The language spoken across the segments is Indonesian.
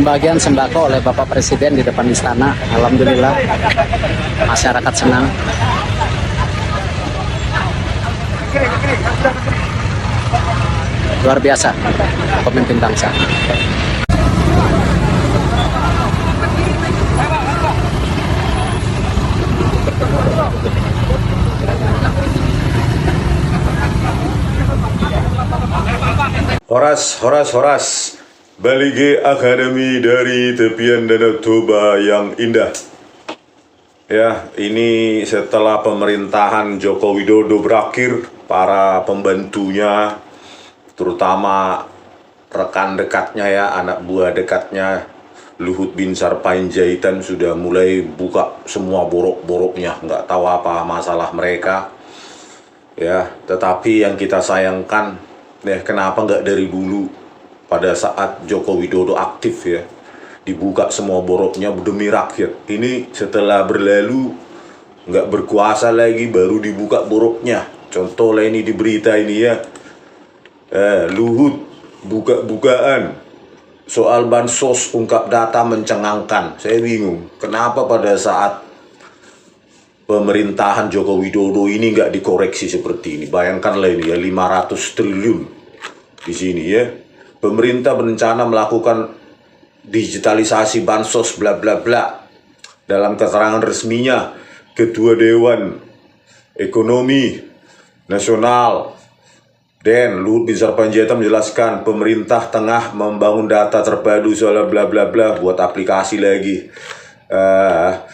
pembagian sembako oleh Bapak Presiden di depan istana. Alhamdulillah, masyarakat senang. Luar biasa pemimpin bangsa. Horas, Balige Akademi dari tepian Danau Toba yang indah. Ya, ini setelah pemerintahan Joko Widodo berakhir, para pembantunya, terutama rekan dekatnya ya, anak buah dekatnya, Luhut Binsar Panjaitan sudah mulai buka semua borok-boroknya, nggak tahu apa masalah mereka. Ya, tetapi yang kita sayangkan, ya kenapa nggak dari dulu pada saat Joko Widodo aktif ya, dibuka semua boroknya demi rakyat. Ini setelah berlalu, nggak berkuasa lagi, baru dibuka boroknya. Contoh lah ini di berita ini ya, Luhut buka-bukaan soal bansos, ungkap data mencengangkan. Saya bingung, kenapa pada saat pemerintahan Joko Widodo ini nggak dikoreksi seperti ini. Bayangkanlah ini ya, 500 triliun di sini ya. Pemerintah berencana melakukan digitalisasi bansos bla bla bla. Dalam keterangan resminya, Ketua Dewan Ekonomi Nasional Dan Luhut Binsar Panjaitan menjelaskan pemerintah tengah membangun data terpadu soal bla bla bla, buat aplikasi lagi.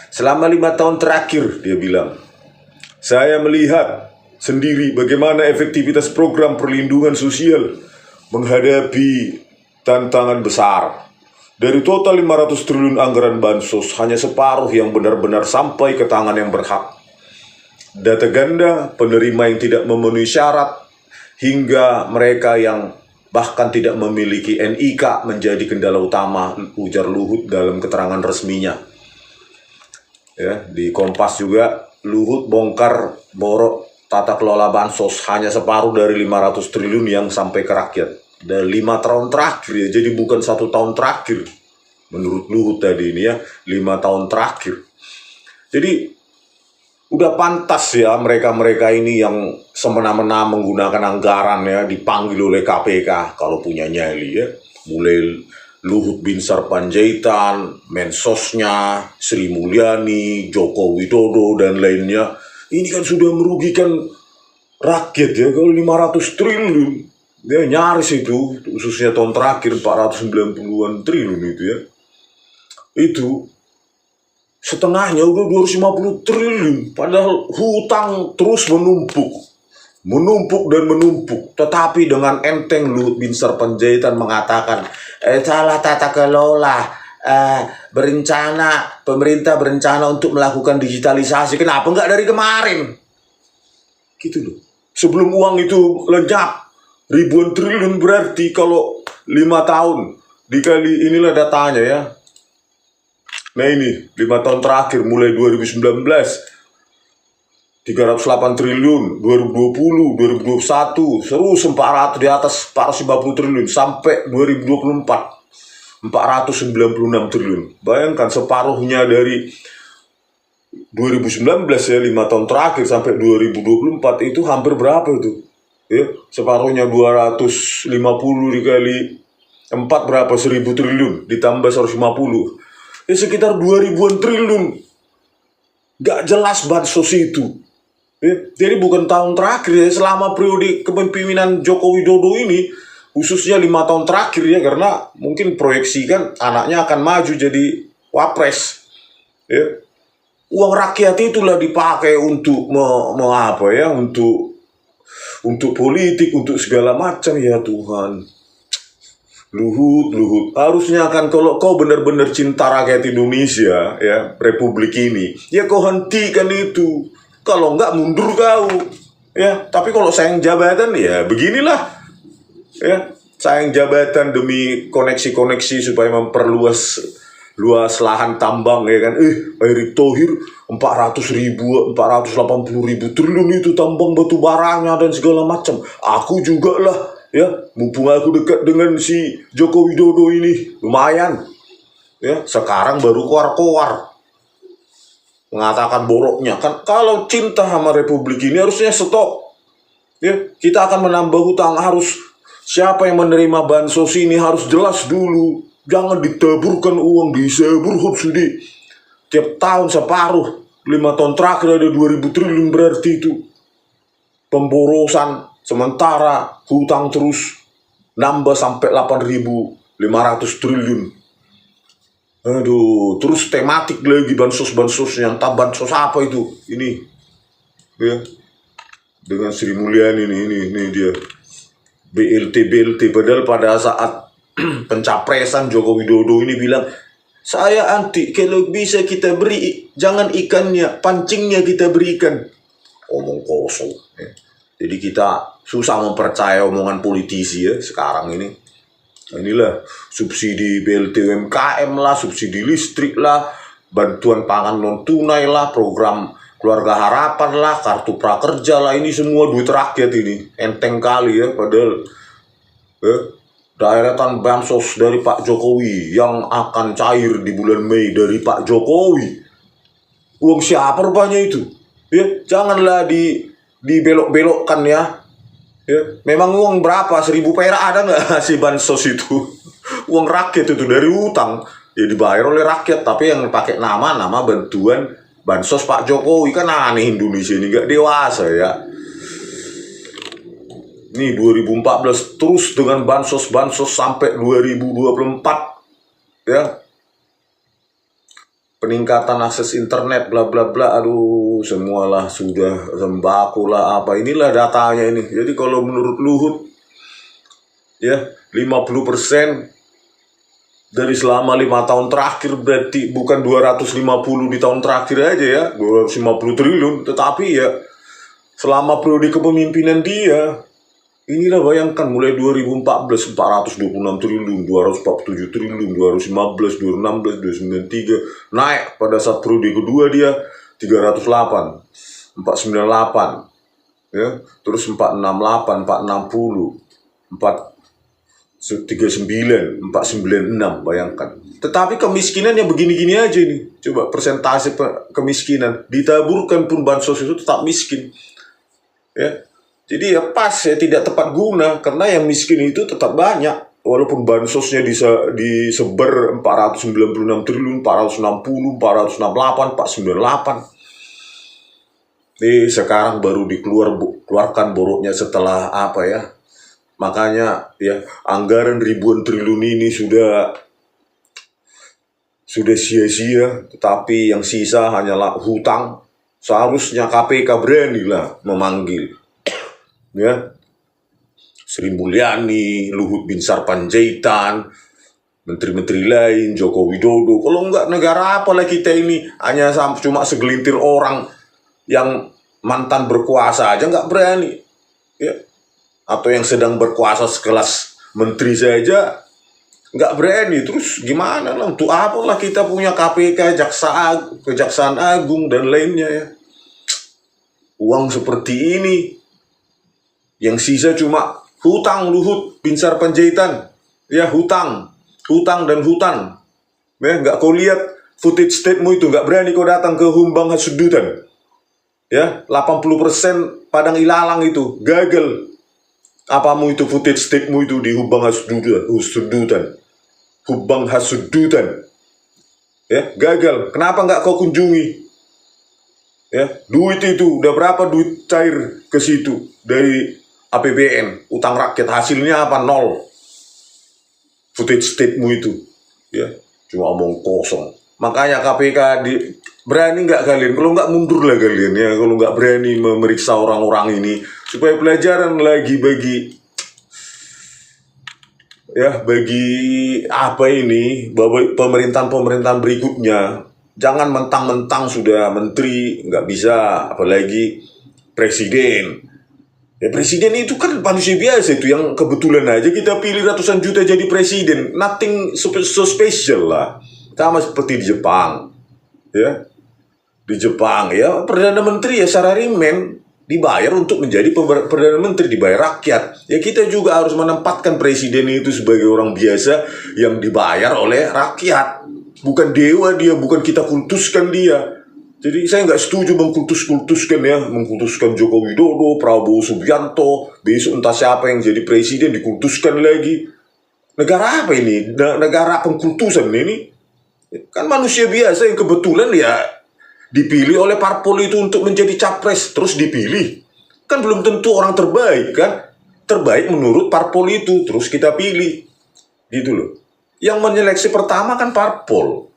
Selama 5 tahun terakhir, dia bilang, saya melihat sendiri bagaimana efektivitas program perlindungan sosial menghadapi tantangan besar. Dari total 500 triliun anggaran bansos, hanya separuh yang benar-benar sampai ke tangan yang berhak. Data ganda, penerima yang tidak memenuhi syarat, hingga mereka yang bahkan tidak memiliki NIK menjadi kendala utama, ujar Luhut dalam keterangan resminya. Ya, di Kompas juga, Luhut bongkar borok tata kelola bansos, hanya separuh dari 500 triliun yang sampai ke rakyat. Dan 5 tahun terakhir ya, jadi bukan 1 tahun terakhir. Menurut Luhut tadi ini ya, 5 tahun terakhir. Jadi udah pantas ya mereka-mereka ini yang semena-mena menggunakan anggaran ya, dipanggil oleh KPK kalau punya nyali ya. Mulai Luhut Binsar Panjaitan, Mensosnya, Sri Mulyani, Joko Widodo, dan lainnya. Ini kan sudah merugikan rakyat ya, kalau 500 triliun. Ya nyaris itu, khususnya tahun terakhir 490-an triliun itu ya. Itu setengahnya udah 250 triliun. Padahal hutang terus menumpuk dan menumpuk. Tetapi dengan enteng Luhut Binsar Panjaitan mengatakan, salah tata kelola, pemerintah berencana untuk melakukan digitalisasi. Kenapa nggak dari kemarin? Gitu loh. Sebelum uang itu lenyap ribuan triliun, berarti kalau 5 tahun dikali, inilah datanya ya. Nah ini 5 tahun terakhir mulai 2019 308 triliun, 2020, 2021 terus 400, di atas 450 triliun, sampai 2024 496 triliun. Bayangkan separuhnya dari 2019 ya, 5 tahun terakhir sampai 2024 itu hampir berapa itu? Ya, separuhnya 250 dikali 4 berapa? 1000 triliun ditambah 150. Ya sekitar 2000-an triliun. Gak jelas bansos itu. Ya, jadi bukan tahun terakhir ya, selama periode kepemimpinan Joko Widodo ini, khususnya 5 tahun terakhir ya, karena mungkin proyeksikan anaknya akan maju jadi wapres. Ya. Uang rakyat itulah dipakai untuk untuk politik, untuk segala macam ya Tuhan. Luhut, harusnya kan kalau kau benar-benar cinta rakyat Indonesia ya, Republik ini, ya kau hentikan itu. Kalau enggak mundur kau ya. Tapi kalau sayang jabatan ya beginilah ya, sayang jabatan demi koneksi-koneksi supaya memperluas lahan tambang ya kan. Erick Thohir 480 ribu triliun itu tambang batu baranya dan segala macam. Aku juga lah ya, mumpung aku dekat dengan si Joko Widodo ini, lumayan Ya, sekarang baru keluar-keluar mengatakan boroknya. Kan kalau cinta sama republik ini harusnya stop. Ya, kita akan menambah hutang, harus siapa yang menerima bansos ini harus jelas dulu. Jangan ditaburkan uang, disebur subsidi. Tiap tahun separuh, 5 tahun terakhir ada 2000 triliun, berarti itu pemborosan. Sementara hutang terus nambah sampai 8.500 triliun. Aduh, terus tematik lagi bansos-bansosnya. Entah bansos apa itu. Ini, ya, dengan Sri Mulyani ini dia. BLT. Padahal pada saat pencapresan Joko Widodo ini bilang, saya anti, kalau bisa kita beri, jangan ikannya, pancingnya kita berikan. Omong kosong. Ya. Jadi kita susah mempercaya omongan politisi ya sekarang ini. Inilah subsidi BLT UMKM lah, subsidi listrik lah, bantuan pangan non tunai lah, program keluarga harapan lah, kartu prakerja lah, ini semua duit rakyat ini. Enteng kali ya, padahal daeratan bansos dari Pak Jokowi yang akan cair di bulan Mei dari Pak Jokowi. Uang siapa rupanya itu? Ya, janganlah dibelok-belokkan ya. Ya, memang uang berapa? 1.000 perak ada nggak si bansos itu? Uang rakyat itu dari utang, ya dibayar oleh rakyat, tapi yang pakai nama bantuan bansos Pak Jokowi. Kan aneh, Indonesia ini nggak dewasa ya. Nih 2014 terus dengan bansos sampai 2024 ya. Peningkatan akses internet bla bla bla, aduh semualah sudah, sembako lah apa, inilah datanya ini. Jadi kalau menurut Luhut ya 50% dari selama 5 tahun terakhir, berarti bukan 250 di tahun terakhir aja ya, 250 triliun, tetapi ya selama periode kepemimpinan dia. Inilah bayangkan mulai 2014 426 triliun, 247 triliun, 2015, 2016, 2093 naik pada saat periode kedua dia 308, 498 ya, terus 468, 460, 439, 496, bayangkan. Tetapi kemiskinannya begini-gini aja nih. Coba persentase kemiskinan ditaburkan pun bansos itu tetap miskin. Ya. Jadi ya pas ya, tidak tepat guna, karena yang miskin itu tetap banyak. Walaupun bansosnya disebar 496 triliun, 460, 468, 498. Ini sekarang baru dikeluarkan boroknya setelah apa ya. Makanya ya anggaran ribuan triliun ini sudah sia-sia, tetapi yang sisa hanyalah hutang. Seharusnya KPK beranilah memanggil ya Sri Mulyani, Luhut Binsar Panjaitan, menteri-menteri lain, Joko Widodo. Kalau enggak, negara apalah kita ini? Hanya cuma segelintir orang yang mantan berkuasa aja nggak berani ya, atau yang sedang berkuasa sekelas menteri saja nggak berani. Terus gimana lah, untuk apalah kita punya KPK, Kejaksaan Agung dan lainnya ya. Uang seperti ini yang sisa cuma hutang. Luhut Binsar Panjaitan ya, hutang dan hutang ya. Nggak kau lihat footage state-mu itu, nggak berani kau datang ke Humbang Hasudutan ya. 80% Padang Ilalang itu gagal. Apamu itu footage state-mu itu di Humbang Hasudutan ya, gagal. Kenapa nggak kau kunjungi ya? Duit itu udah berapa duit cair ke situ dari APBN, utang rakyat, hasilnya apa? Nol. Footage state-mu itu ya, cuma omong kosong. Makanya KPK berani nggak kalian? Kalau nggak mundur lah kalian ya, kalau nggak berani memeriksa orang-orang ini, supaya pelajaran lagi bagi apa ini, pemerintahan berikutnya. Jangan mentang-mentang sudah menteri nggak bisa, apalagi presiden. Ya presiden itu kan manusia biasa itu, yang kebetulan aja kita pilih ratusan juta jadi presiden. Nothing so special lah. Sama seperti di Jepang. Ya. Di Jepang ya Perdana Menteri ya salaryman, dibayar untuk menjadi Perdana Menteri, dibayar rakyat. Ya kita juga harus menempatkan presiden itu sebagai orang biasa yang dibayar oleh rakyat. bukan dewa dia, bukan kita kultuskan dia. Jadi saya nggak setuju mengkultuskan Joko Widodo, Prabowo Subianto, besok entah siapa yang jadi presiden dikultuskan lagi. Negara apa ini? Negara pengkultusan ini? Kan manusia biasa yang kebetulan ya dipilih oleh parpol itu untuk menjadi capres, terus dipilih. Kan belum tentu orang terbaik kan? Terbaik menurut parpol itu, terus kita pilih. Gitu loh. Yang menyeleksi pertama kan parpol,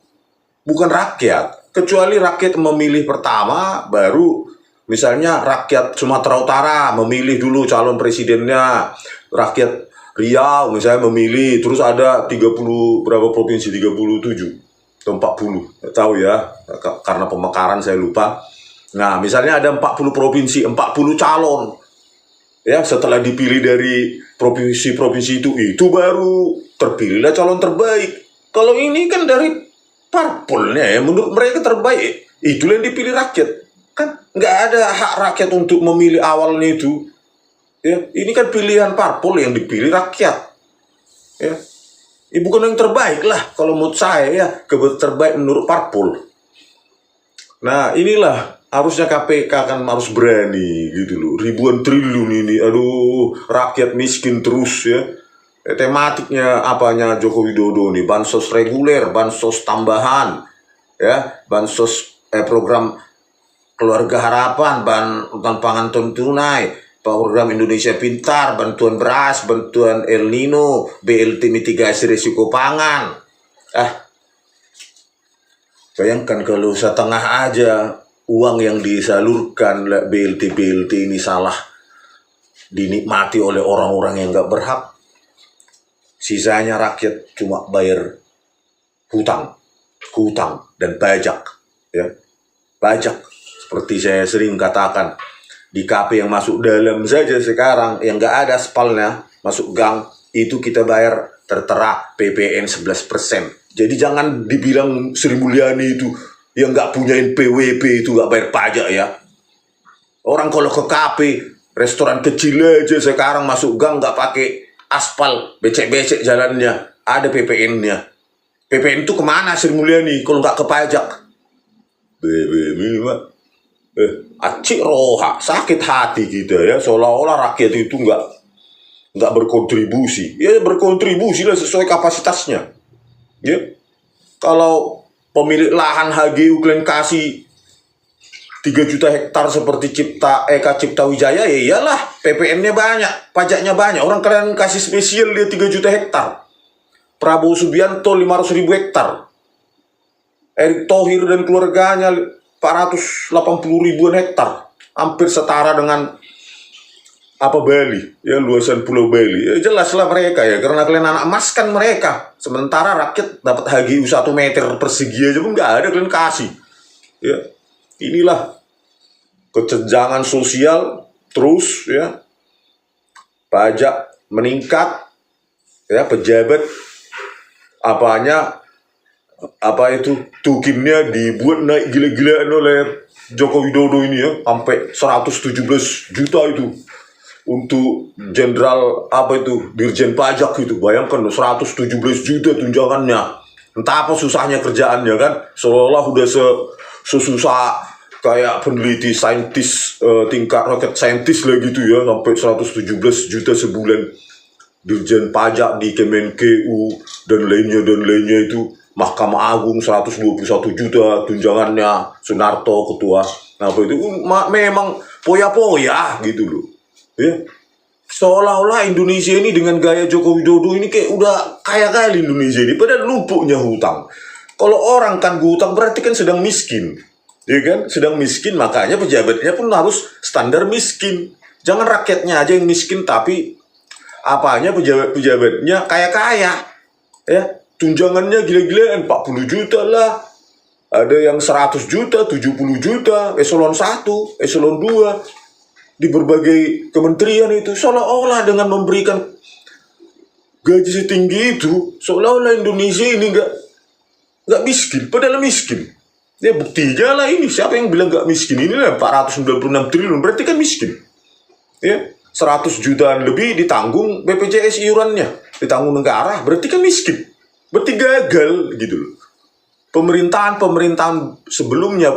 bukan rakyat. Kecuali rakyat memilih pertama, baru misalnya rakyat Sumatera Utara memilih dulu calon presidennya, rakyat Riau misalnya memilih, terus ada 30 berapa provinsi, 37 atau 40, nggak tahu ya, karena pemekaran saya lupa. Nah, misalnya ada 40 provinsi, 40 calon. Ya, setelah dipilih dari provinsi-provinsi itu baru terpilihlah calon terbaik. Kalau ini kan dari parpolnya ya, menurut mereka terbaik, itulah yang dipilih rakyat. Kan nggak ada hak rakyat untuk memilih awalnya itu. Ya, ini kan pilihan parpol yang dipilih rakyat. Ya, bukan yang terbaik lah kalau menurut saya ya, terbaik menurut parpol. Nah, inilah harusnya KPK kan harus berani gitu loh. Ribuan triliun ini, aduh, rakyat miskin terus ya. Tematiknya apanya Joko Widodo nih, bansos reguler, bansos tambahan, ya, bansos program keluarga harapan, bantuan pangan tunai, program Indonesia Pintar, bantuan beras, bantuan El Nino, BLT mitigasi risiko pangan. Bayangkan kalau setengah aja uang yang disalurkan BLT ini salah dinikmati oleh orang-orang yang nggak berhak. Sisanya rakyat cuma bayar hutang dan pajak, ya. Pajak, seperti saya sering katakan, di KP yang masuk dalam saja sekarang, yang nggak ada aspalnya, masuk gang, itu kita bayar tertera PPN 11%. Jadi jangan dibilang Sri Mulyani itu yang nggak punya PWP itu nggak bayar pajak ya. Orang kalau ke KP, restoran kecil aja sekarang masuk gang nggak pakai aspal, becek-becek jalannya, ada PPN-nya. PPN itu kemana Sri Mulyani kalau nggak ke pajak? Acik roha, sakit hati kita ya, seolah-olah rakyat itu nggak berkontribusi. Ya berkontribusi lah sesuai kapasitasnya. Ya, kalau pemilik lahan HGU kalian kasih 3 juta hektar seperti Eka Cipta Wijaya, ya iyalah PPN-nya banyak, pajaknya banyak. Orang kalian kasih spesial dia 3 juta hektar. Prabowo Subianto 500.000 hektar. Erick Thohir dan keluarganya 480 ribuan hektar. Hampir setara dengan Bali, ya, luasan Pulau Bali. Ya, jelaslah mereka ya, karena kalian anak emas kan mereka. Sementara rakyat dapat HGU 1 meter persegi aja pun nggak ada kalian kasih. Ya. Inilah kesenjangan sosial terus ya, pajak meningkat ya, pejabat tukimnya dibuat naik gila-gilaan oleh Joko Widodo ini ya, sampai 117 juta itu untuk jenderal Dirjen Pajak itu. Bayangkan 117 juta tunjangannya. Entah apa susahnya kerjaannya kan, seolah-olah udah sesusah kayak peneliti saintis tingkat rocket scientist lah gitu ya, sampai 117 juta sebulan. Dirjen Pajak di Kemenkeu dan lainnya itu, Mahkamah Agung 121 juta tunjangannya, Sunarto ketua. Itu memang poya-poya gitu loh. Ya. Seolah-olah Indonesia ini dengan gaya Joko Widodo ini kayak udah kaya kali Indonesia ini, padahal numpuknya hutang. Kalau orang kan hutang berarti kan sedang miskin. Ya kan, sedang miskin, makanya pejabatnya pun harus standar miskin. Jangan rakyatnya aja yang miskin, tapi pejabatnya kaya-kaya. Ya, tunjangannya gila-gilaan, 40 juta lah. Ada yang 100 juta, 70 juta, eselon 1, eselon 2 di berbagai kementerian itu. Seolah-olah dengan memberikan gaji setinggi itu, seolah-olah Indonesia ini nggak miskin, padahal miskin. Ya buktinya lah ini, siapa yang bilang gak miskin? Ini lah 496 triliun, berarti kan miskin. Ya, 100 jutaan lebih ditanggung BPJS iurannya, ditanggung negara, berarti kan miskin. Berarti gagal gitu loh. pemerintahan sebelumnya,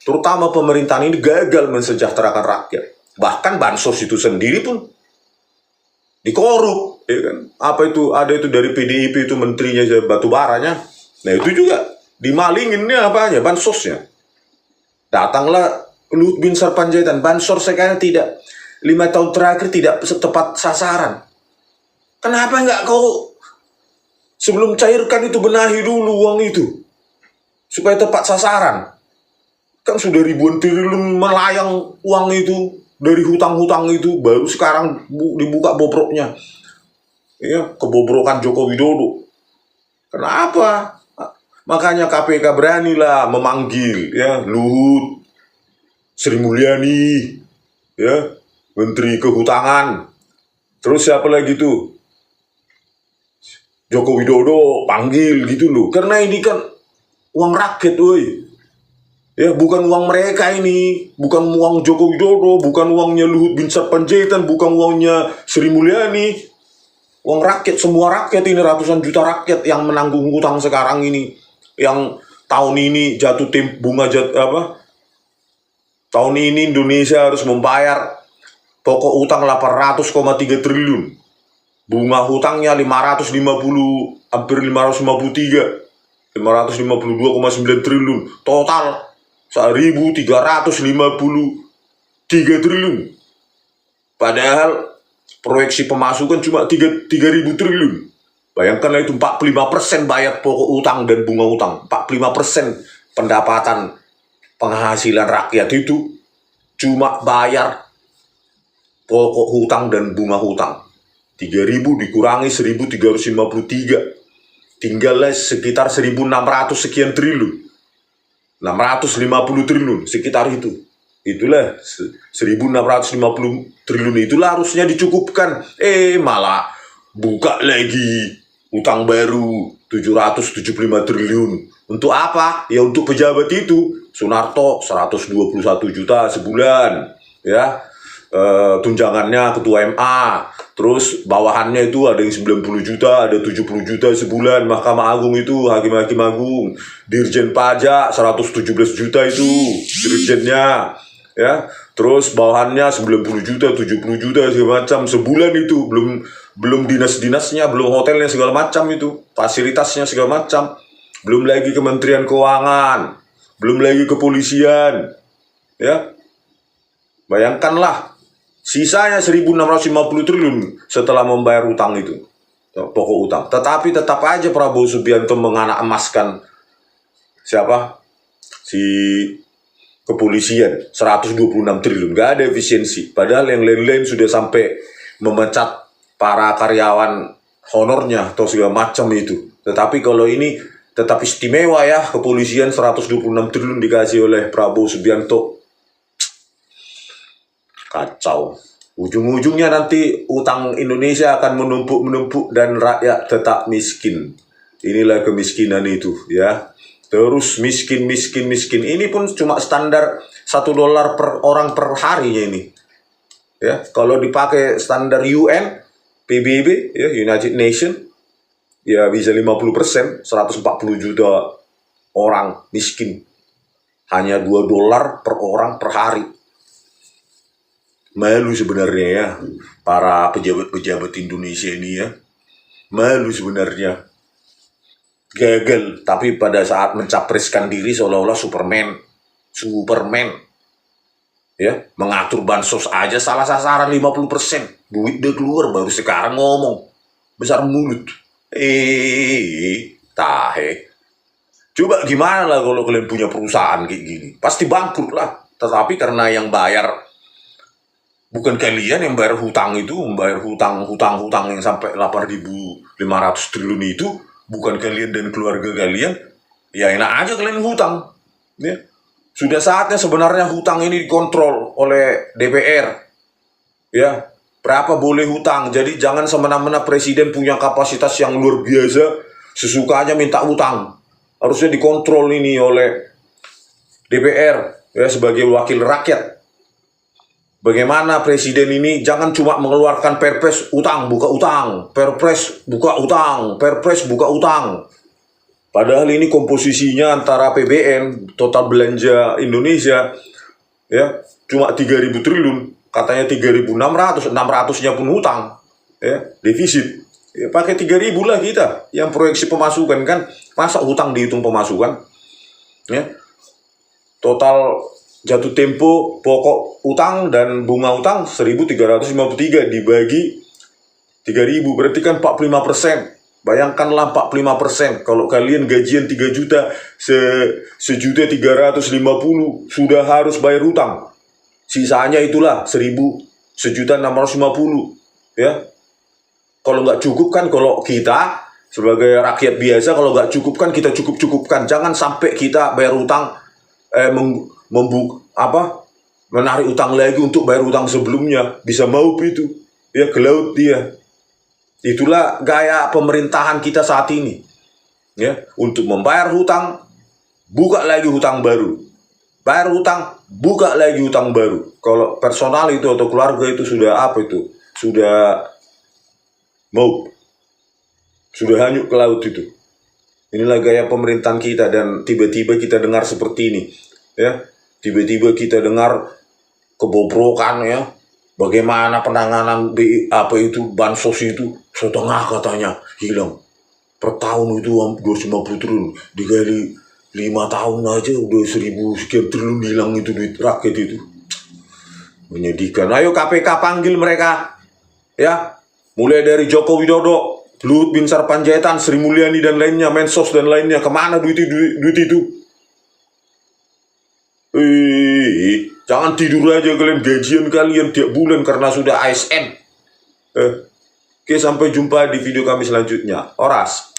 terutama pemerintahan ini gagal mensejahterakan rakyat. Bahkan bansos itu sendiri pun dikorup, ya kan? Apa itu, ada itu dari PDIP itu menterinya batu baranya. Nah itu juga dimalinginnya apanya, bansosnya. Datanglah Luhut bin Sarpanjaitan, bansos sekarang tidak, 5 tahun terakhir tidak tepat sasaran. Kenapa nggak kau sebelum cairkan itu benahi dulu uang itu supaya tepat sasaran? Kan sudah ribuan triliun melayang uang itu dari hutang-hutang itu, baru sekarang dibuka bobroknya. Ya, kebobrokan Joko Widodo. Kenapa? Makanya KPK beranilah memanggil ya Luhut, Sri Mulyani, ya, Menteri Kehutanan. Terus siapa lagi tuh? Joko Widodo panggil gitu loh. Karena ini kan uang rakyat, woi. Ya, bukan uang mereka ini, bukan uang Joko Widodo, bukan uangnya Luhut bin Sarpanjaitan, bukan uangnya Sri Mulyani. Uang rakyat, semua rakyat ini, ratusan juta rakyat yang menanggung hutang sekarang ini. Yang tahun ini jatuh bunga tahun ini Indonesia harus membayar pokok utang 800,3 triliun. Bunga hutangnya 550, hampir 552,9 triliun. Total 1.353 triliun. Padahal proyeksi pemasukan cuma 3.000 triliun. Bayangkanlah itu 45% bayar pokok utang dan bunga utang. 45% pendapatan penghasilan rakyat itu cuma bayar pokok hutang dan bunga hutang. 3.000 dikurangi 1.353. Tinggallah sekitar 1.600 sekian triliun. 650 triliun sekitar itu. Itulah 1.650 triliun itulah harusnya dicukupkan. Malah buka lagi utang baru 775 triliun. Untuk apa? Ya untuk pejabat itu. Sunarto 121 juta sebulan, ya. Tunjangannya ketua MA. Terus bawahannya itu ada yang 90 juta, ada 70 juta sebulan. Mahkamah Agung itu, hakim-hakim agung. Dirjen pajak 117 juta itu dirjennya, ya. Terus bawahannya 90 juta, 70 juta segala macam sebulan itu. Belum dinas-dinasnya, belum hotelnya segala macam itu, fasilitasnya segala macam. Belum lagi Kementerian Keuangan, belum lagi kepolisian, ya. Bayangkanlah, sisanya 1.650 triliun setelah membayar utang itu, pokok utang. Tetapi tetap aja Prabowo Subianto menganak emaskan siapa? Si kepolisian 126 triliun, gak ada efisiensi. Padahal yang lain-lain sudah sampai memecat para karyawan honornya atau segala macam itu. Tetapi kalau ini tetap istimewa ya, kepolisian 126 triliun dikasih oleh Prabowo Subianto. Kacau. Ujung-ujungnya nanti utang Indonesia akan menumpuk-menumpuk dan rakyat tetap miskin. Inilah kemiskinan itu, ya. Terus miskin. Ini pun cuma standar $1 per orang per harinya ini. Ya, kalau dipakai standar UN, PBB, ya, United Nation, ya bisa 50%, 140 juta orang miskin. Hanya $2 per orang per hari. Malu sebenarnya ya, para pejabat-pejabat Indonesia ini ya. Malu sebenarnya. Gagal, tapi pada saat mencapreskan diri seolah-olah Superman. Ya, mengatur bansos aja salah sasaran 50%. Duit udah keluar baru sekarang ngomong. Besar mulut. Tahe. Coba gimana lah kalau kalian punya perusahaan kayak gini. Pasti bangkrut lah. Tetapi karena yang bayar bukan kalian, yang bayar hutang itu, membayar hutang yang sampai 8.500 triliun itu, bukan kalian dan keluarga kalian, ya enak aja kalian hutang. Ya. Sudah saatnya sebenarnya hutang ini dikontrol oleh DPR. Ya, berapa boleh hutang. Jadi jangan semena-mena presiden punya kapasitas yang luar biasa, sesukanya minta hutang. Harusnya dikontrol ini oleh DPR ya, sebagai wakil rakyat. Bagaimana presiden ini jangan cuma mengeluarkan perpres utang buka utang, perpres buka utang, perpres buka utang. Padahal ini komposisinya antara APBN, total belanja Indonesia, ya cuma 3.000 triliun, katanya 3.600, 600-nya pun hutang, ya defisit. Ya, pakai 3.000 lah kita yang proyeksi pemasukan kan, masa hutang dihitung pemasukan, ya. Total jatuh tempo pokok utang dan bunga utang 1.353 dibagi 3.000 berarti kan 45%. Bayangkanlah 45%. Kalau kalian gajian 3 juta, sejuta 350 sudah harus bayar hutang. Sisanya itulah 1.650, ya. Kalau nggak cukup kan, kalau kita sebagai rakyat biasa, kalau nggak cukup kan kita cukupkan. Jangan sampai kita bayar hutang, menarik utang lagi untuk bayar hutang sebelumnya. Bisa mau itu, ya ke laut dia. Itulah gaya pemerintahan kita saat ini, ya. Untuk membayar hutang, buka lagi hutang baru. Bayar hutang, buka lagi hutang baru. Kalau personal itu atau keluarga itu sudah sudah mau, sudah hanyut ke laut itu. Inilah gaya pemerintahan kita, dan tiba-tiba kita dengar seperti ini, ya. Tiba-tiba kita dengar kebobrokan, ya. Bagaimana penanganan bansos itu setengah katanya hilang. Per tahun itu 250 triliun, dikali 5 tahun aja udah 1.000 sekian triliun hilang itu duit rakyat itu. Menyedihkan. Ayo KPK panggil mereka, ya. Mulai dari Joko Widodo, Luhut Binsar Panjaitan, Sri Mulyani dan lainnya, Mensos dan lainnya, kemana duit itu? Jangan tidur aja kalian, gajian kalian tiap bulan karena sudah ASN. Oke, sampai jumpa di video kami selanjutnya. Oras.